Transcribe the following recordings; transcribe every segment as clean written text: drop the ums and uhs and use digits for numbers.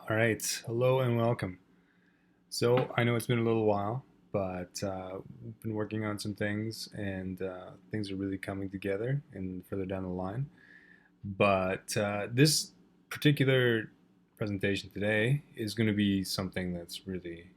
All right, hello and welcome. So I know it's been a little while, but we've been working on some things, and things are really coming together and further down the line. But this particular presentation today is going to be something that's really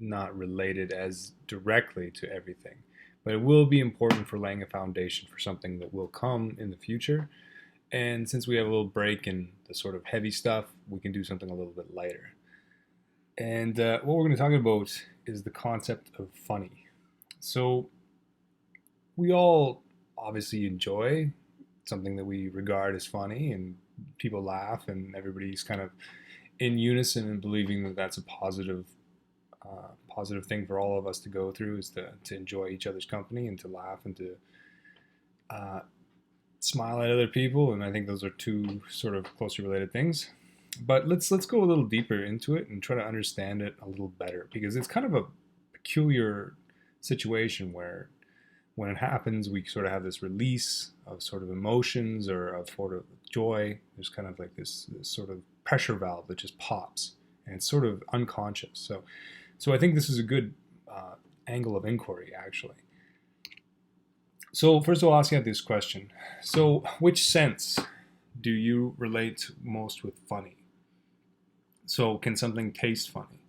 not related as directly to everything, but it will be important for laying a foundation for something that will come in the future. And since we have a little break in the sort of heavy stuff, we can do something a little bit lighter. And what we're going to talk about is the concept of funny. So, we all obviously enjoy something that we regard as funny, and people laugh, and everybody's kind of in unison in believing that that's a positive thing for all of us to go through is to enjoy each other's company and to laugh and to uh, smile at other people. And I think those are two sort of closely related things. But let's go a little deeper into it and try to understand it a little better, because it's kind of a peculiar situation where when it happens we sort of have this release of sort of emotions or of sort of joy. There's kind of like this sort of pressure valve that just pops, and it's sort of unconscious. So I think this is a good angle of inquiry, actually. So first of all, asking out this question: so which sense do you relate most with funny? So, can something taste funny?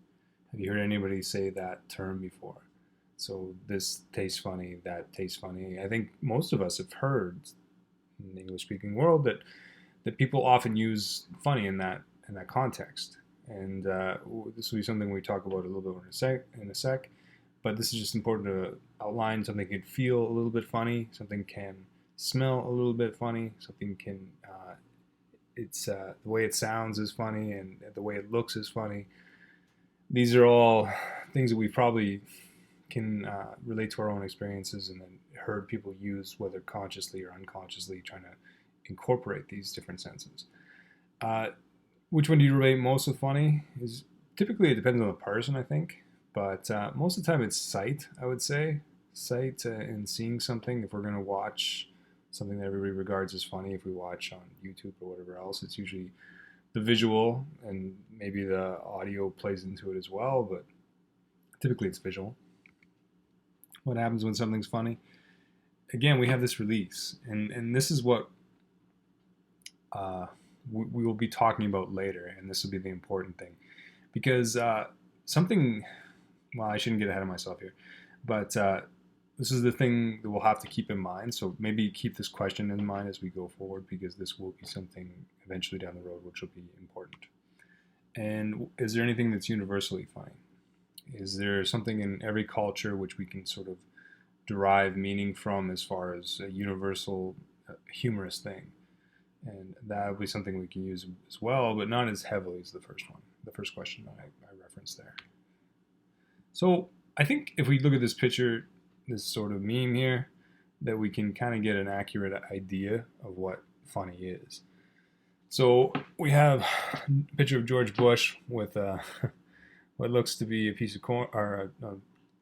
Have you heard anybody say that term before? So, this tastes funny, that tastes funny. I think most of us have heard in the English speaking world that people often use funny in that context. And this will be something we talk about a little bit in a sec. But this is just important to outline. Something can feel a little bit funny, something can smell a little bit funny, something can it's the way it sounds is funny, and the way it looks is funny. These are all things that we probably can relate to our own experiences, and then heard people use, whether consciously or unconsciously, trying to incorporate these different senses. Uh, which one do you relate most with funny? Is typically it depends on the person, I think, but most of the time it's sight. I would say sight and seeing something. If we're going to watch something that everybody regards as funny, if we watch on YouTube or whatever else, it's usually the visual, and maybe the audio plays into it as well, but typically it's visual. What happens when something's funny? Again, we have this release, and this is what uh, we will be talking about later, and this will be the important thing, because something. Well, I shouldn't get ahead of myself here, but this is the thing that we'll have to keep in mind. So maybe keep this question in mind as we go forward, because this will be something eventually down the road which will be important. And is there anything that's universally funny? Is there something in every culture which we can sort of derive meaning from as far as a universal humorous thing? And that would be something we can use as well, but not as heavily as the first one, the first question I referenced there. So I think if we look at this picture, this sort of meme here, that we can kind of get an accurate idea of what funny is. So we have a picture of George Bush with what looks to be a piece of corn, or a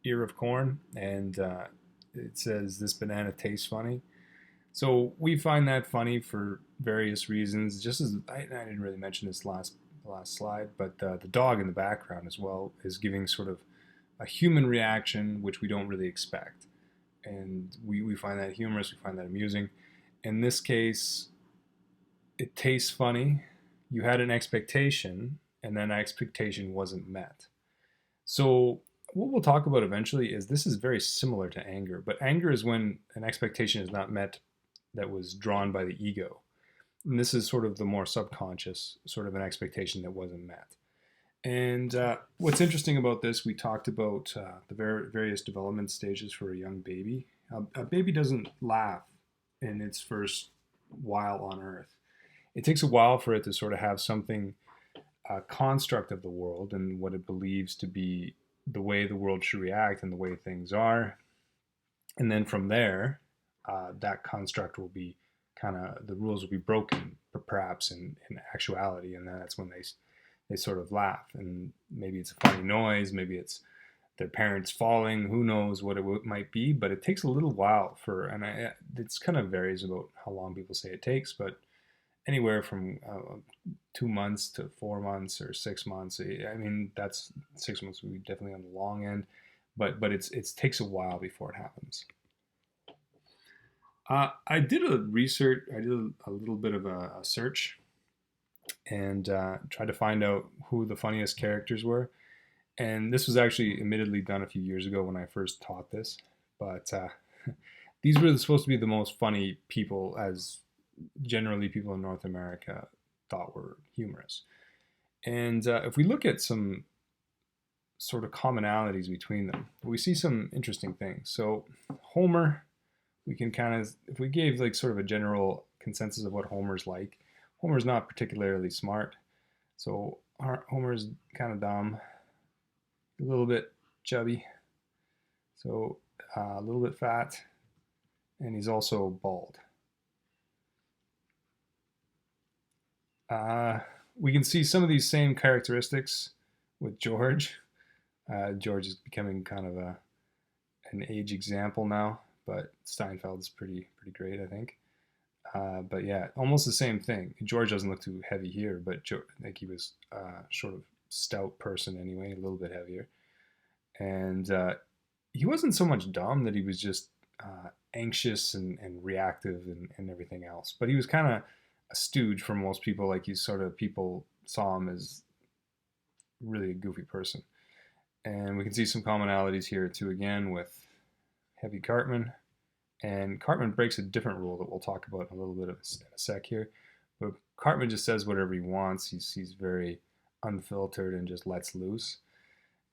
ear of corn, and it says, "This banana tastes funny." So we find that funny for various reasons. Just as I didn't really mention this last slide, but the dog in the background as well is giving sort of a human reaction which we don't really expect, and we find that humorous. We find that amusing. In this case, it tastes funny. You had an expectation, and then that expectation wasn't met. So what we'll talk about eventually is this is very similar to anger, but anger is when an expectation is not met that was drawn by the ego. And this is sort of the more subconscious, sort of an expectation that wasn't met. And what's interesting about this, we talked about the various development stages for a young baby. A baby doesn't laugh in its first while on earth. It takes a while for it to sort of have something, a construct of the world and what it believes to be the way the world should react and the way things are. And then from there, that construct will be kind of, the rules will be broken, perhaps in actuality. And then that's when they sort of laugh, and maybe it's a funny noise, maybe it's their parents falling, who knows what it might be, but it takes a little while for, and it's kind of varies about how long people say it takes, but anywhere from 2 months to 4 months or 6 months. I mean, that's 6 months would be definitely on the long end, but it takes a while before it happens. I did a research. I did a little bit of a search and tried to find out who the funniest characters were. And this was actually admittedly done a few years ago when I first taught this, but these were supposed to be the most funny people, as generally people in North America thought were humorous. And if we look at some sort of commonalities between them, we see some interesting things. So Homer, we can kind of, if we gave like sort of a general consensus of what Homer's like, Homer's not particularly smart. So Homer's kind of dumb, a little bit chubby, so a little bit fat, and he's also bald. We can see some of these same characteristics with George. George is becoming kind of an age example now, but Steinfeld's pretty great, I think. But yeah, almost the same thing. George doesn't look too heavy here, but like he was sort of stout person anyway, a little bit heavier. And he wasn't so much dumb that he was just anxious and reactive and everything else. But he was kind of a stooge for most people. Like he's sort of, people saw him as really a goofy person. And we can see some commonalities here too, again, with Heavy Cartman. And Cartman breaks a different rule that we'll talk about in a little bit in a sec here. But Cartman just says whatever he wants. He's very unfiltered and just lets loose.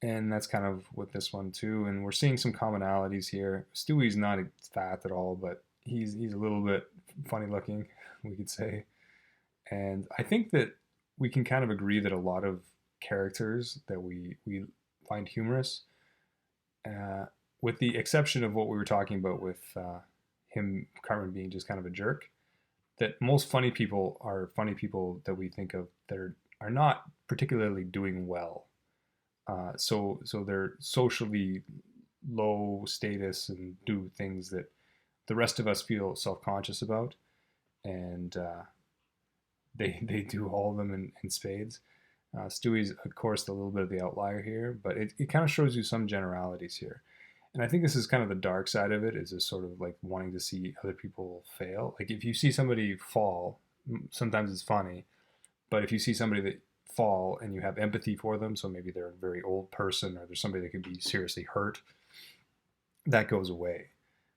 And that's kind of with this one too. And we're seeing some commonalities here. Stewie's not fat at all, but he's a little bit funny looking, we could say. And I think that we can kind of agree that a lot of characters that we find humorous, with the exception of what we were talking about with him, Cartman, being just kind of a jerk, that most funny people are funny people that we think of that are not particularly doing well. So they're socially low status and do things that the rest of us feel self-conscious about, and they do all of them in spades. Stewie's, of course, a little bit of the outlier here, but it kind of shows you some generalities here. And I think this is kind of the dark side of it, is this sort of like wanting to see other people fail. Like if you see somebody fall, sometimes it's funny, but if you see somebody that fall and you have empathy for them, so maybe they're a very old person or there's somebody that could be seriously hurt, that goes away.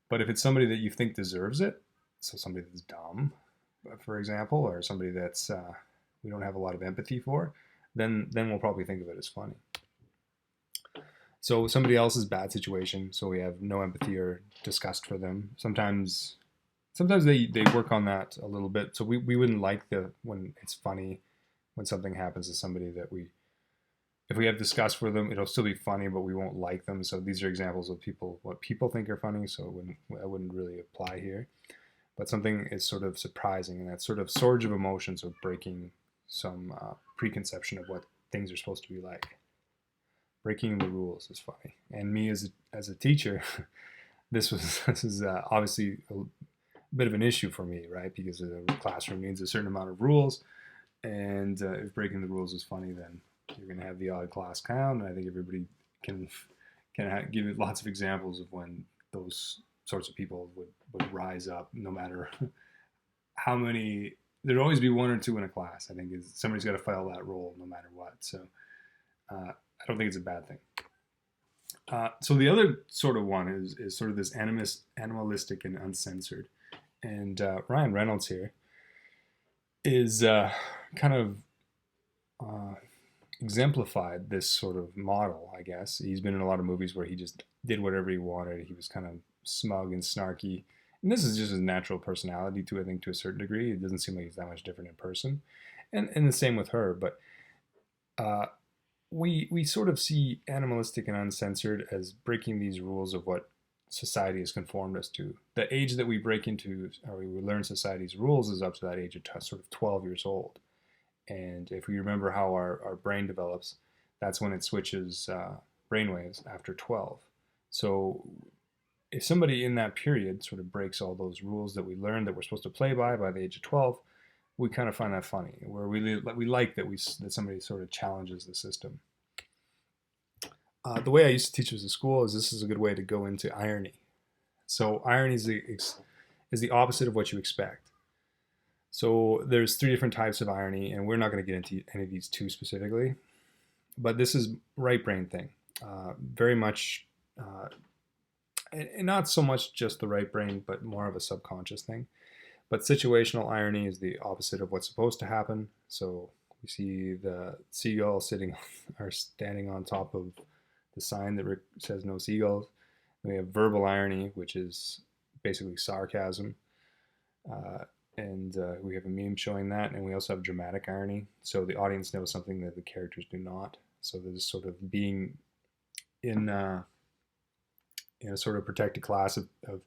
But if it's somebody that you think deserves it, so somebody that's dumb, for example, or somebody that's we don't have a lot of empathy for, then we'll probably think of it as funny. So somebody else's bad situation, so we have no empathy or disgust for them. Sometimes they work on that a little bit. So we wouldn't like when it's funny when something happens to somebody that if we have disgust for them, it'll still be funny, but we won't like them. So these are examples of what people think are funny. So I wouldn't really apply here. But something is sort of surprising, and that sort of surge of emotions of breaking some preconception of what things are supposed to be like. Breaking the rules is funny. And me as a teacher, this is obviously a bit of an issue for me, right? Because the classroom needs a certain amount of rules, and if breaking the rules is funny, then you're going to have the odd class clown. And I think everybody can give it lots of examples of when those sorts of people would rise up, no matter how many. There'd always be one or two in a class. I think somebody's got to fill that role no matter what. So I don't think it's a bad thing. So the other sort of one is sort of this animalistic and uncensored. And Ryan Reynolds here is kind of exemplified this sort of model, I guess. He's been in a lot of movies where he just did whatever he wanted. He was kind of smug and snarky. And this is just his natural personality too, I think, to a certain degree. It doesn't seem like he's that much different in person. And the same with her. But we sort of see animalistic and uncensored as breaking these rules of what society has conformed us to. The age that we break into, or we learn society's rules, is up to that age of sort of 12 years old. And if we remember how our brain develops, that's when it switches brainwaves after 12. So if somebody in that period sort of breaks all those rules that we learned that we're supposed to play by the age of 12, we kind of find that funny, where we like that that somebody sort of challenges the system. The way I used to teach this at school is this is a good way to go into irony. So irony is the opposite of what you expect. So there's three different types of irony, and we're not going to get into any of these too specifically. But this is right brain thing, very much, and not so much just the right brain, but more of a subconscious thing. But situational irony is the opposite of what's supposed to happen. So we see the seagull sitting or standing on top of the sign that says no seagulls. And we have verbal irony, which is basically sarcasm. And we have a meme showing that. And we also have dramatic irony. So the audience knows something that the characters do not. So there's sort of being in a sort of protected class of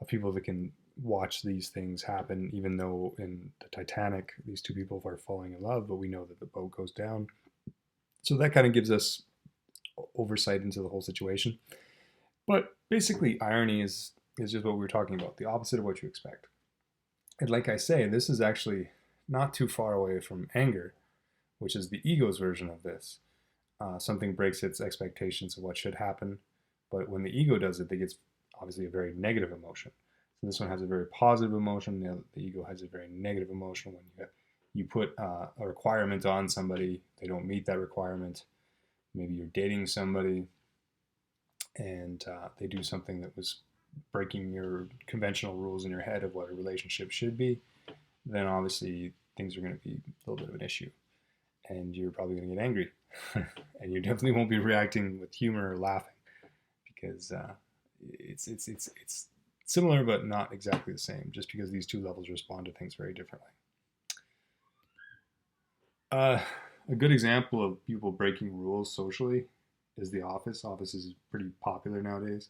people that can watch these things happen, even though in the Titanic, these two people are falling in love, but we know that the boat goes down. So that kind of gives us oversight into the whole situation. But basically, irony is just what we were talking about, the opposite of what you expect. And like I say, this is actually not too far away from anger, which is the ego's version of this. Something breaks its expectations of what should happen, but when the ego does it, it gets obviously a very negative emotion. So this one has a very positive emotion. The ego has a very negative emotion. When you put a requirement on somebody, they don't meet that requirement. Maybe you're dating somebody, and they do something that was breaking your conventional rules in your head of what a relationship should be. Then obviously things are going to be a little bit of an issue, and you're probably going to get angry, and you definitely won't be reacting with humor or laughing, because it's similar but not exactly the same, just because these two levels respond to things very differently. A good example of people breaking rules socially is The Office. Office is pretty popular nowadays,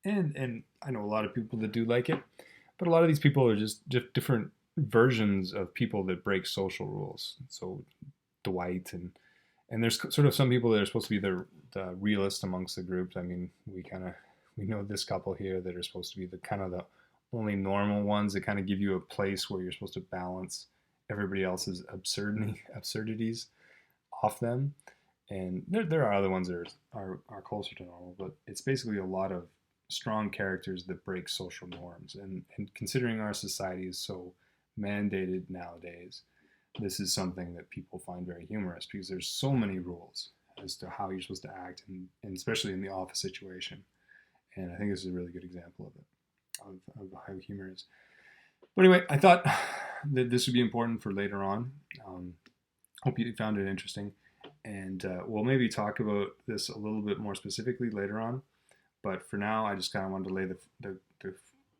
and I know a lot of people that do like it, but a lot of these people are just different versions of people that break social rules. So Dwight and there's sort of some people that are supposed to be the realist amongst the group. I mean, we know this couple here that are supposed to be the kind of the only normal ones that kind of give you a place where you're supposed to balance everybody else's absurdities off them. And there are other ones that are closer to normal, but it's basically a lot of strong characters that break social norms. And considering our society is so mandated nowadays, this is something that people find very humorous, because there's so many rules as to how you're supposed to act, and especially in the office situation. And I think this is a really good example of how humor is. But anyway, I thought that this would be important for later on. Hope you found it interesting. And we'll maybe talk about this a little bit more specifically later on. But for now, I just kind of wanted to lay the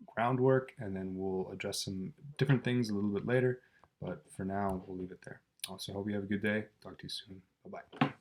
groundwork, and then we'll address some different things a little bit later. But for now, we'll leave it there. Also, hope you have a good day. Talk to you soon. Bye-bye.